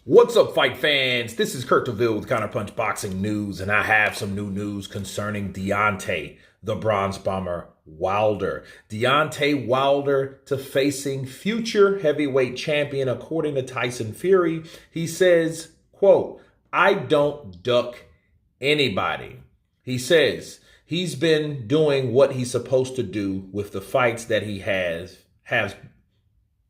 What's up, fight fans? This is Kurt DeVille with Counterpunch Boxing News, and I have some new news concerning Deontay, the Bronze Bomber Wilder. Deontay Wilder to facing future heavyweight champion, according to Tyson Fury. He says, quote, "I don't duck anybody." He says he's been doing what he's supposed to do with the fights that he has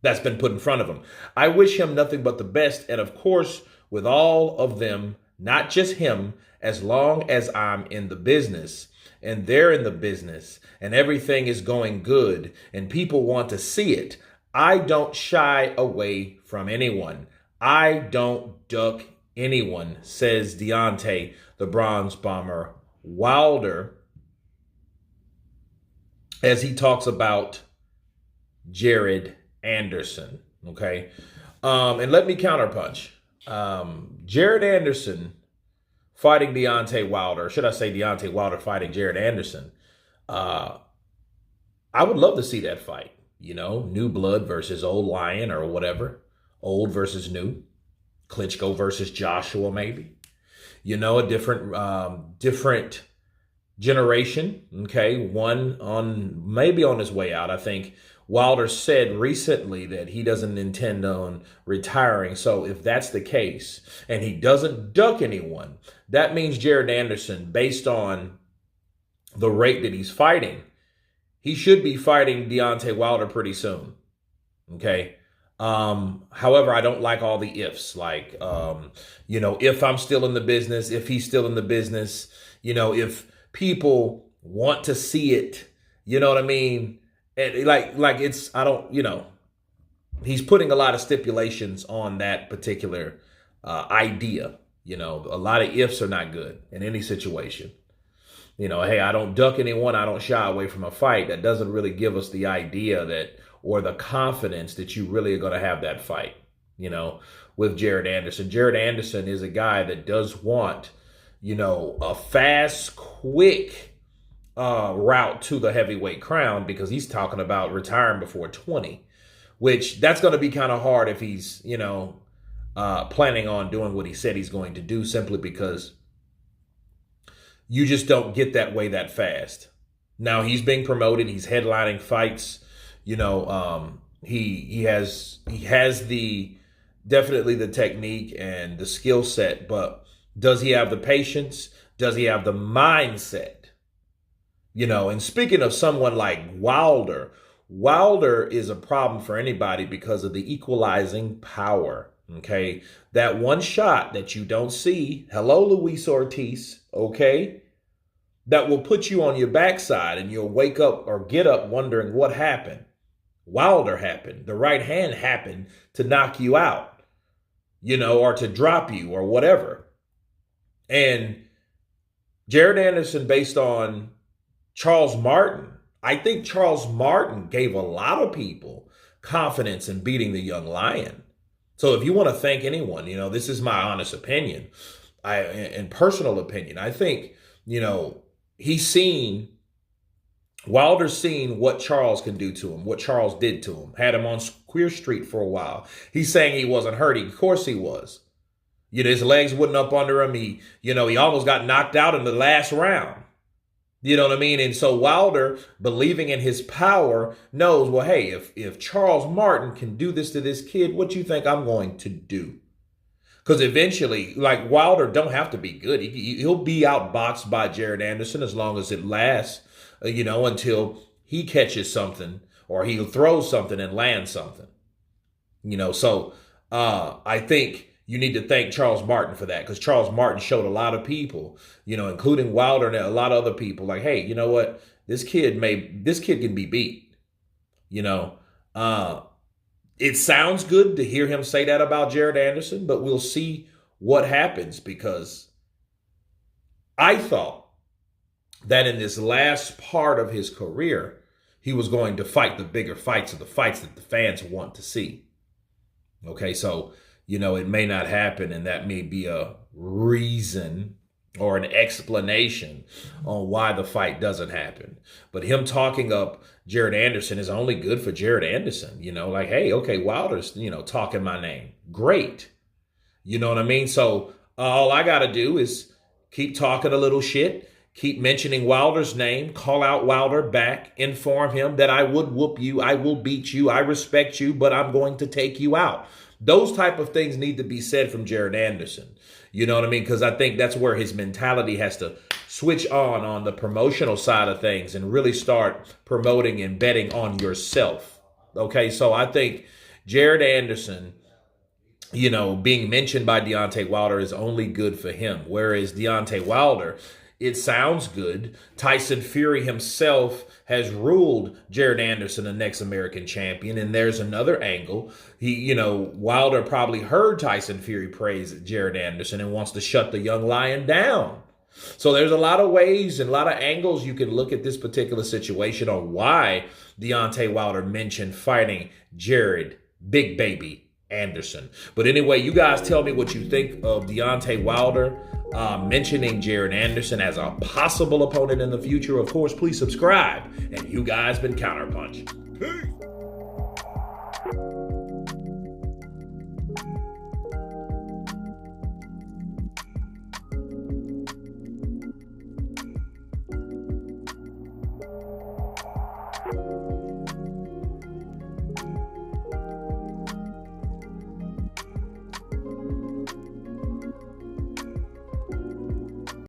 that's been put in front of him. I wish him nothing but the best. And of course, with all of them, not just him, as long as I'm in the business and they're in the business and everything is going good and people want to see it, I don't shy away from anyone. I don't duck anyone, says Deontay, the Bronze Bomber Wilder, as he talks about Jared Anderson. Okay. And let me counterpunch. Jared Anderson fighting Deontay Wilder. Should I say Deontay Wilder fighting Jared Anderson? I would love to see that fight. You know, new blood versus old lion or whatever. Old versus new. Klitschko versus Joshua, maybe. You know, a different generation. Okay. One on maybe on his way out. I think Wilder said recently that he doesn't intend on retiring. So if that's the case and he doesn't duck anyone, that means Jared Anderson, based on the rate that he's fighting, he should be fighting Deontay Wilder pretty soon. Okay. However, I don't like all the ifs, like, you know, if I'm still in the business, if he's still in the business, you know, if people want to see it, you know what I mean? And like it's, I don't, you know, he's putting a lot of stipulations on that particular idea. You know, a lot of ifs are not good in any situation. You know, hey, I don't duck anyone. I don't shy away from a fight. That doesn't really give us the idea that, or the confidence that you really are going to have that fight, you know, with Jared Anderson. Jared Anderson is a guy that does want, you know, a fast, quick route to the heavyweight crown, because he's talking about retiring before 20, which that's going to be kind of hard if he's, you know, planning on doing what he said he's going to do, simply because you just don't get that way that fast. Now he's being promoted. He's headlining fights. You know, he has the definitely the technique and the skill set, but does he have the patience? Does he have the mindset? You know, and speaking of someone like Wilder, Wilder is a problem for anybody because of the equalizing power. Okay. That one shot that you don't see, hello, Luis Ortiz, okay, that will put you on your backside and you'll wake up or get up wondering what happened. Wilder happened. The right hand happened to knock you out, you know, or to drop you or whatever. And Jared Anderson, based on Charles Martin, I think Charles Martin gave a lot of people confidence in beating the young lion. So if you want to thank anyone, you know, this is my honest opinion, and personal opinion. I think, you know, Wilder's seen what Charles can do to him, what Charles did to him, had him on Queer Street for a while. He's saying he wasn't hurt. Of course he was. You know, his legs wouldn't up under him. He almost got knocked out in the last round. You know what I mean? And so Wilder, believing in his power, knows, well, hey, if Charles Martin can do this to this kid, what do you think I'm going to do? Because eventually, like, Wilder don't have to be good. He'll be outboxed by Jared Anderson as long as it lasts, you know, until he catches something or he throws something and lands something. You know, so I think you need to thank Charles Martin for that, because Charles Martin showed a lot of people, you know, including Wilder and a lot of other people, like, hey, you know what? This kid can be beat. You know, it sounds good to hear him say that about Jared Anderson, but we'll see what happens, because I thought that in this last part of his career, he was going to fight the bigger fights, or the fights that the fans want to see. Okay, so, you know, it may not happen, and that may be a reason or an explanation on why the fight doesn't happen. But him talking up Jared Anderson is only good for Jared Anderson. You know, like, hey, okay, Wilder's, you know, talking my name. Great. You know what I mean? So all I got to do is keep talking a little shit, keep mentioning Wilder's name, call out Wilder back, inform him that I would whoop you, I will beat you, I respect you, but I'm going to take you out. Those type of things need to be said from Jared Anderson. You know what I mean? Because I think that's where his mentality has to switch on the promotional side of things and really start promoting and betting on yourself. Okay, so I think Jared Anderson, you know, being mentioned by Deontay Wilder is only good for him. Whereas Deontay Wilder, it sounds good. Tyson Fury himself has ruled Jared Anderson the next American champion. And there's another angle. Wilder probably heard Tyson Fury praise Jared Anderson and wants to shut the young lion down. So there's a lot of ways and a lot of angles you can look at this particular situation on why Deontay Wilder mentioned fighting Jared Big Baby Anderson. But anyway, you guys tell me what you think of Deontay Wilder mentioning Jared Anderson as a possible opponent in the future. Of course, please subscribe. And you guys been Counterpunch. Peace.